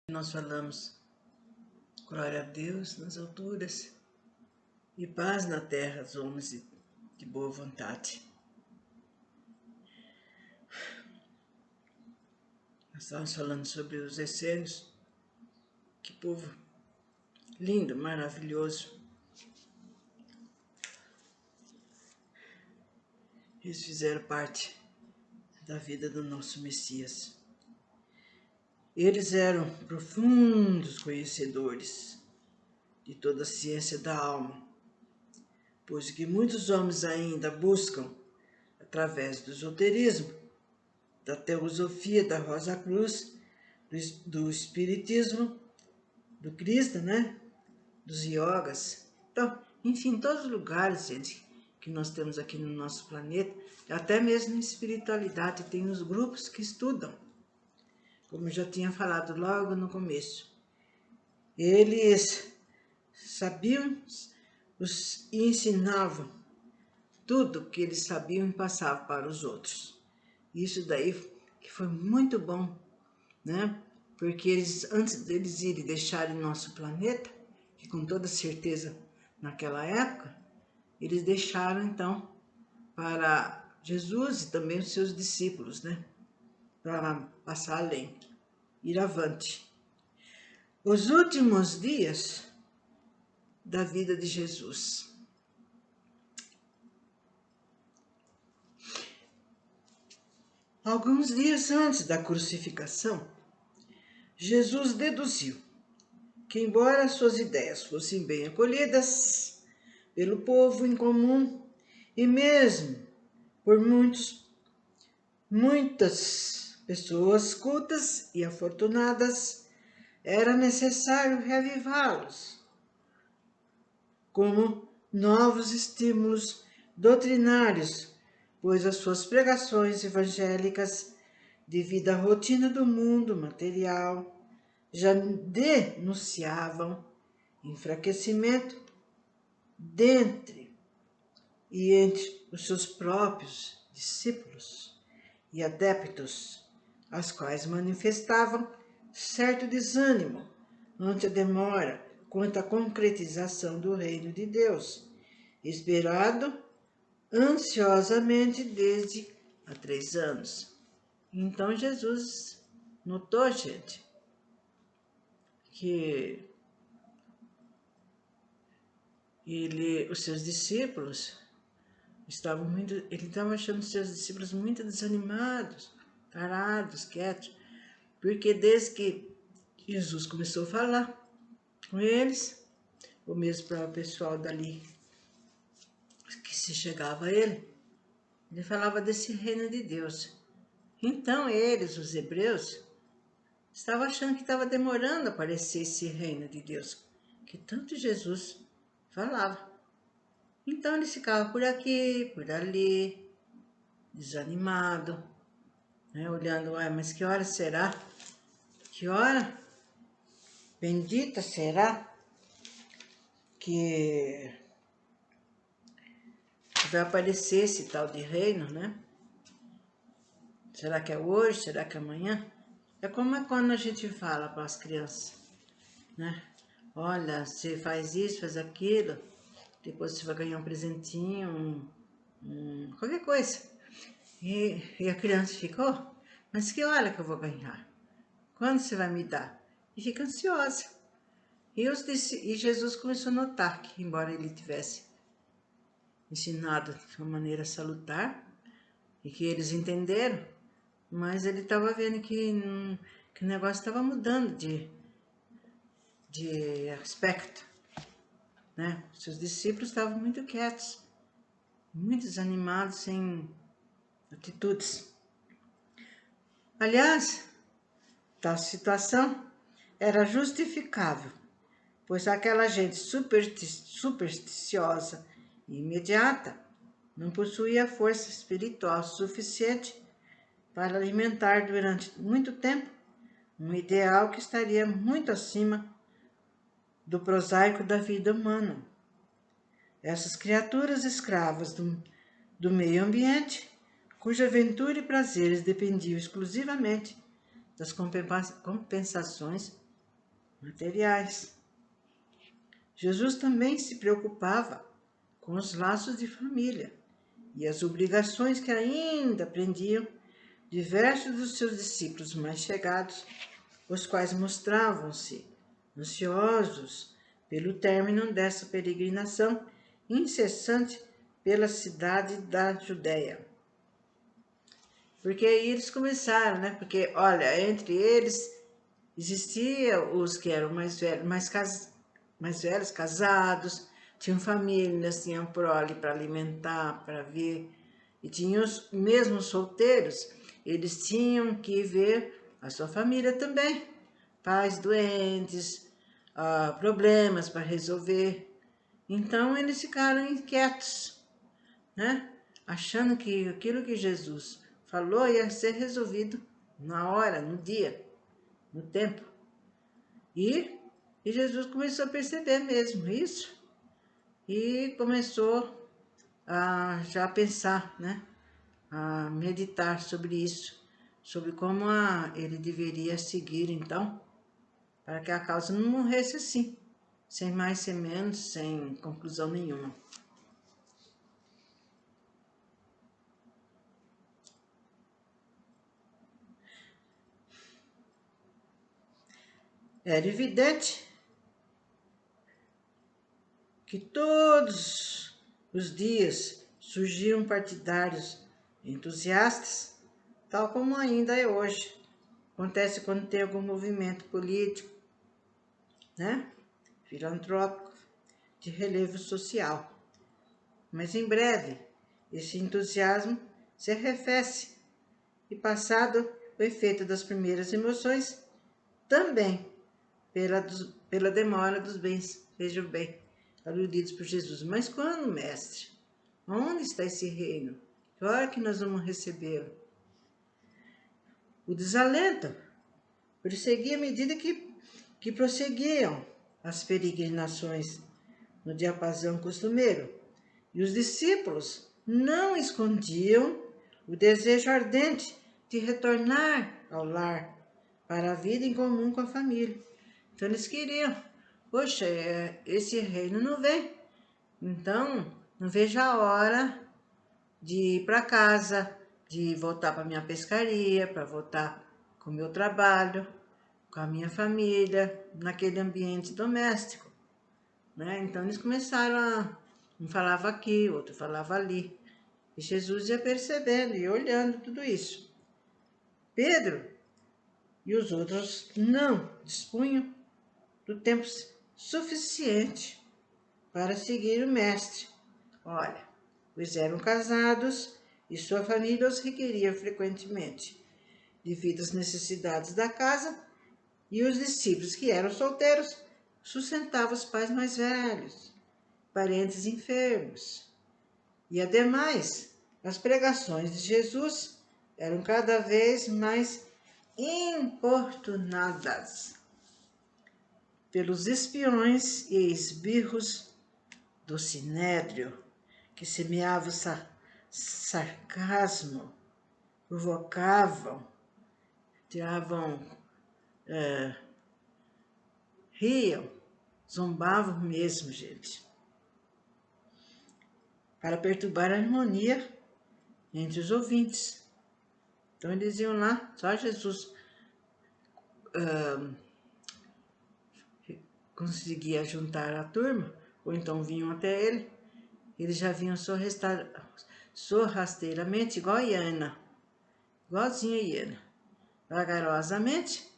Nós falamos, glória a Deus nas alturas e paz na terra aos homens de boa vontade. Nós estávamos falando sobre os essênios, que povo lindo, maravilhoso. Eles fizeram parte da vida do nosso Messias. Eles eram profundos conhecedores de toda a ciência da alma, pois que muitos homens ainda buscam, através do esoterismo, da teosofia da Rosa Cruz, do espiritismo, do Krishna, né? Dos yogas. Então, enfim, todos os lugares, gente, que nós temos aqui no nosso planeta, até mesmo em espiritualidade, tem os grupos que estudam. Como eu já tinha falado logo no começo. Eles sabiam e ensinavam tudo que eles sabiam e passavam para os outros. Isso daí que foi muito bom, né? Porque eles, antes deles irem deixarem nosso planeta, que com toda certeza naquela época, eles deixaram então para Jesus e também os seus discípulos, né? Para passar além, ir avante. Os últimos dias da vida de Jesus. Alguns dias antes da crucificação, Jesus deduziu que, embora suas ideias fossem bem acolhidas pelo povo em comum e mesmo por muitas pessoas cultas e afortunadas, era necessário reavivá-los como novos estímulos doutrinários, pois as suas pregações evangélicas, devido à rotina do mundo material, já denunciavam enfraquecimento dentre e entre os seus próprios discípulos e adeptos, as quais manifestavam certo desânimo ante a demora quanto à concretização do reino de Deus, esperado ansiosamente desde há 3 anos. Então Jesus notou, gente, que os seus discípulos ele estava achando os seus discípulos muito desanimados, parados, quietos, porque desde que Jesus começou a falar com eles, ou mesmo para o pessoal dali que se chegava a ele falava desse reino de Deus. Então eles, os hebreus, estavam achando que estava demorando a aparecer esse reino de Deus, que tanto Jesus falava. Então eles ficavam por aqui, por ali, desanimado, né? Olhando, mas que hora será? Que hora bendita será que vai aparecer esse tal de reino, né? Será que é hoje? Será que é amanhã? É como é quando a gente fala para as crianças, né? Olha, você faz isso, faz aquilo, depois você vai ganhar um presentinho, qualquer coisa. E a criança ficou, mas que hora que eu vou ganhar? Quando você vai me dar? E fica ansiosa. E Jesus começou a notar que, embora ele tivesse ensinado de uma maneira salutar, e que eles entenderam, mas ele estava vendo que o negócio estava mudando de aspecto, né? Seus discípulos estavam muito quietos, muito desanimados, sem atitudes. Aliás, tal situação era justificável, pois aquela gente supersticiosa e imediata não possuía força espiritual suficiente para alimentar durante muito tempo um ideal que estaria muito acima do prosaico da vida humana. Essas criaturas escravas do meio ambiente, cuja ventura e prazeres dependiam exclusivamente das compensações materiais. Jesus também se preocupava com os laços de família e as obrigações que ainda prendiam diversos dos seus discípulos mais chegados, os quais mostravam-se ansiosos pelo término dessa peregrinação incessante pela cidade da Judéia. Porque aí eles começaram, né? Porque, olha, entre eles existiam os que eram mais velhos, mais velhos, casados, tinham famílias, tinham prole para alimentar, para ver. E tinham os mesmos solteiros, eles tinham que ver a sua família também. Pais doentes, problemas para resolver. Então eles ficaram inquietos, né? Achando que aquilo que Jesus falou ia ser resolvido na hora, no dia, no tempo. E Jesus começou a perceber mesmo isso e começou a já pensar, né? A meditar sobre isso, sobre como ele deveria seguir então, para que a causa não morresse assim, sem mais, sem menos, sem conclusão nenhuma. Era evidente que todos os dias surgiam partidários entusiastas, tal como ainda é hoje. Acontece quando tem algum movimento político, né? Filantrópico, de relevo social. Mas em breve, esse entusiasmo se arrefece e, passado o efeito das primeiras emoções, também pela demora dos bens, vejam bem, aludidos por Jesus. Mas quando, mestre? Onde está esse reino? Que hora que nós vamos recebê-lo? O desalento prosseguia à medida que prosseguiam as peregrinações no diapasão costumeiro. E os discípulos não escondiam o desejo ardente de retornar ao lar, para a vida em comum com a família. Então eles queriam, poxa, esse reino não vem, então não vejo a hora de ir para casa, de voltar para minha pescaria, para voltar com o meu trabalho, com a minha família, naquele ambiente doméstico, né? Então eles começaram um falava aqui, outro falava ali. E Jesus ia percebendo e olhando tudo isso. Pedro e os outros não dispunham do tempo suficiente para seguir o mestre. Olha, pois eram casados e sua família os requeria frequentemente, devido às necessidades da casa, e os discípulos que eram solteiros sustentavam os pais mais velhos, parentes enfermos. E, ademais, as pregações de Jesus eram cada vez mais importunadas pelos espiões e esbirros do Sinédrio, que semeavam sarcasmo, provocavam, tiravam, riam, zombavam mesmo, gente, para perturbar a harmonia entre os ouvintes. Então eles iam lá, só Jesus conseguia juntar a turma, ou então vinham até ele, eles já vinham sorrasteiramente, igual a Iana, igualzinha a Iana, vagarosamente,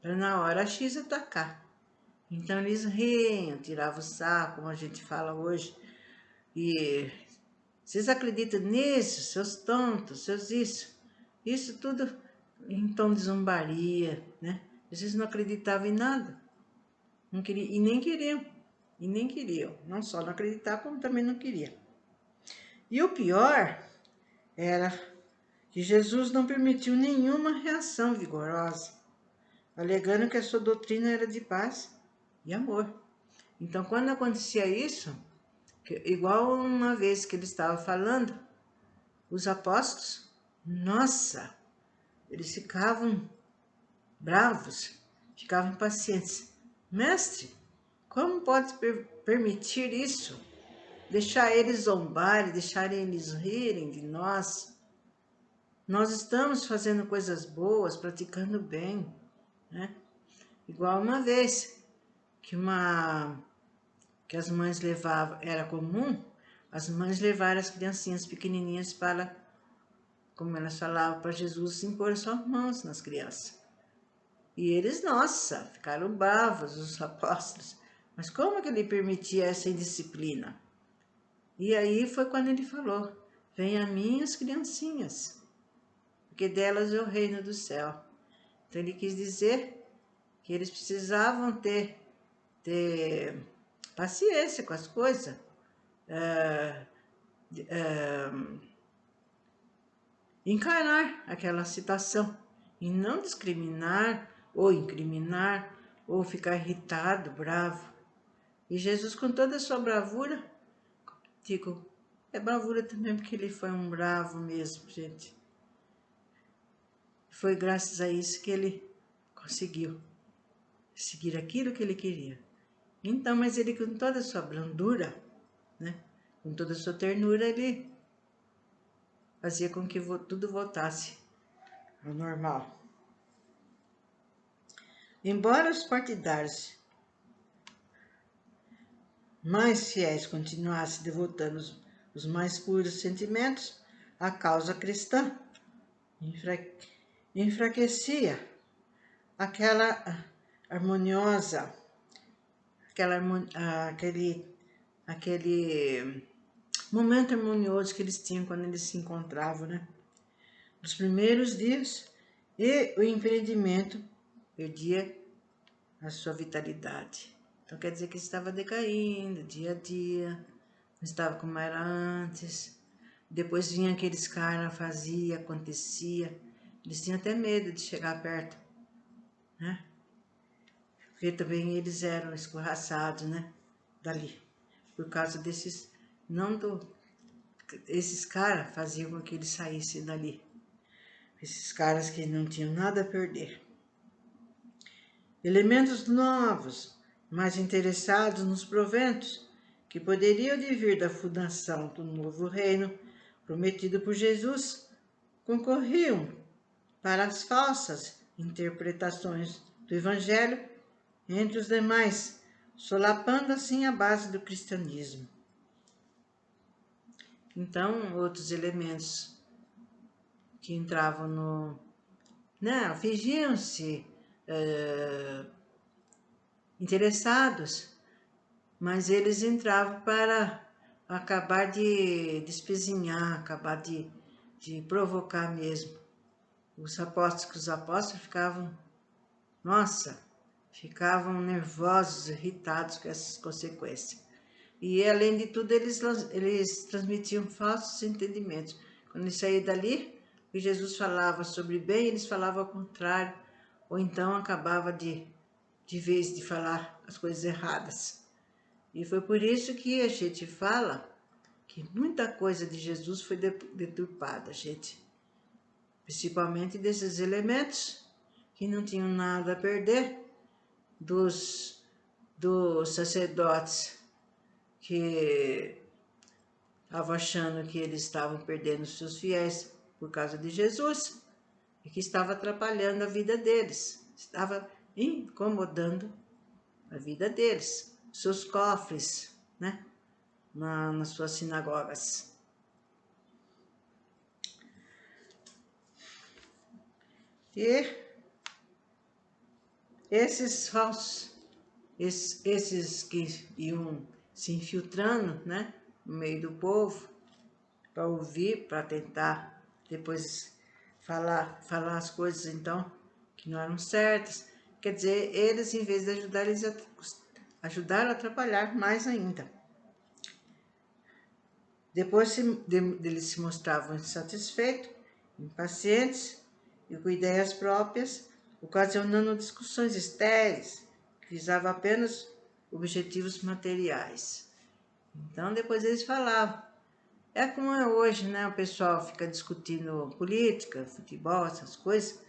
para na hora X atacar. Então eles riam, tiravam o saco, como a gente fala hoje, e vocês acreditam nisso, seus tontos, seus isso tudo em tom de zombaria, né? Vocês não acreditavam em nada, não queriam, e nem queriam, não só não acreditar, como também não queriam. E o pior era que Jesus não permitiu nenhuma reação vigorosa, alegando que a sua doutrina era de paz e amor. Então, quando acontecia isso, igual uma vez que ele estava falando, os apóstolos, nossa, eles ficavam bravos, ficavam impacientes. mestre, como pode permitir isso? Deixar eles zombarem, deixar eles rirem de nós? Nós estamos fazendo coisas boas, praticando bem, né? Igual uma vez que as mães levavam, era comum, as mães levaram as criancinhas pequenininhas para, como elas falavam, para Jesus impor suas mãos nas crianças. E eles, nossa, ficaram bravos, os apóstolos. Mas como que ele permitia essa indisciplina? E aí foi quando ele falou, venha a mim as criancinhas, porque delas é o reino do céu. Então ele quis dizer que eles precisavam ter paciência com as coisas, encarar aquela situação e não discriminar ou incriminar ou ficar irritado, bravo. E Jesus, com toda a sua bravura, digo, é bravura também porque ele foi um bravo mesmo, gente. Foi graças a isso que ele conseguiu seguir aquilo que ele queria. Então, mas ele com toda a sua brandura, né, com toda a sua ternura, ele fazia com que tudo voltasse ao normal. Embora os partidários mais fiéis continuassem devotando os mais puros sentimentos, a causa cristã enfraquecia aquela harmoniosa, aquele momento harmonioso que eles tinham quando eles se encontravam, né? Nos primeiros dias, e o empreendimento perdia a sua vitalidade. Então quer dizer que estava decaindo dia a dia, não estava como era antes. Depois vinha aqueles caras, fazia, acontecia. Eles tinham até medo de chegar perto, né? Porque também eles eram escorraçados, né? Dali. Por causa desses, não do, esses caras faziam com que eles saíssem dali. Esses caras que não tinham nada a perder. Elementos novos, mais interessados nos proventos, que poderiam vir da fundação do novo reino prometido por Jesus, concorriam para as falsas interpretações do Evangelho entre os demais, solapando assim a base do cristianismo. Então, outros elementos que entravam no... Não, fingiam-se interessados, mas eles entravam para acabar de despezinhar, acabar de provocar mesmo. Os apóstolos ficavam, nossa, ficavam nervosos, irritados com essas consequências. E, além de tudo, eles transmitiam falsos entendimentos. Quando eles saíam dali, e Jesus falava sobre bem, eles falavam ao contrário, ou então acabava de vez de falar as coisas erradas. E foi por isso que a gente fala que muita coisa de Jesus foi deturpada, gente. Principalmente desses elementos que não tinham nada a perder, dos sacerdotes que estavam achando que eles estavam perdendo os seus fiéis por causa de Jesus e que estava atrapalhando a vida deles, estava incomodando a vida deles, seus cofres, né, nas suas sinagogas. E esses falsos, esses que iam se infiltrando, né, no meio do povo, para ouvir, para tentar depois falar as coisas, então, que não eram certas. Quer dizer, eles, em vez de ajudar, eles ajudaram a atrapalhar mais ainda. Depois eles se mostravam insatisfeitos, impacientes e com ideias próprias, ocasionando discussões estéreis que visavam apenas objetivos materiais. Então, depois eles falavam. É como é hoje, né? O pessoal fica discutindo política, futebol, essas coisas.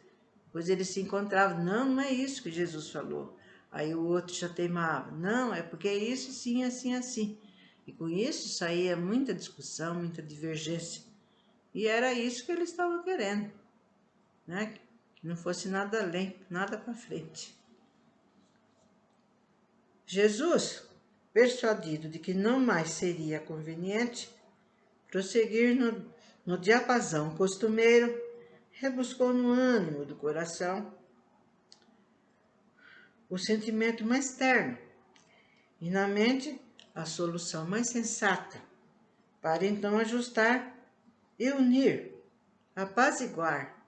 Depois eles se encontravam. Não, não é isso que Jesus falou. Aí o outro já teimava, não, é porque é isso, sim, assim, assim. E com isso saía muita discussão, muita divergência. E era isso que eles estavam querendo, né? Que não fosse nada além, nada para frente. Jesus, persuadido de que não mais seria conveniente prosseguir no diapasão costumeiro, rebuscou no ânimo do coração o sentimento mais terno e na mente a solução mais sensata, para então ajustar e unir, apaziguar,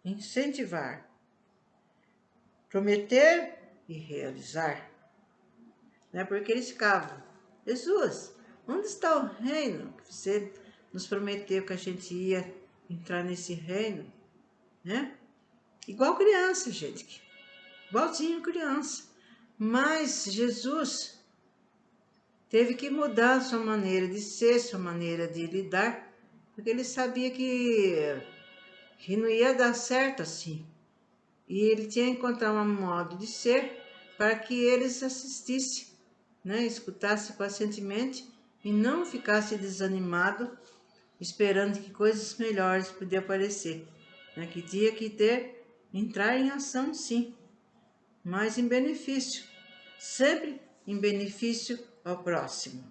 incentivar, prometer e realizar. Né? Porque eles ficavam, Jesus, onde está o reino que você nos prometeu que a gente ia entrar nesse reino? Né? Igual criança, gente, igualzinho criança. Mas Jesus teve que mudar sua maneira de ser, sua maneira de lidar, porque ele sabia que não ia dar certo assim. E ele tinha que encontrar um modo de ser para que eles assistissem, né? Escutassem pacientemente e não ficassem desanimados, esperando que coisas melhores pudessem aparecer. Né? Que tinha que entrar em ação sim, mas em benefício, sempre em benefício ao próximo.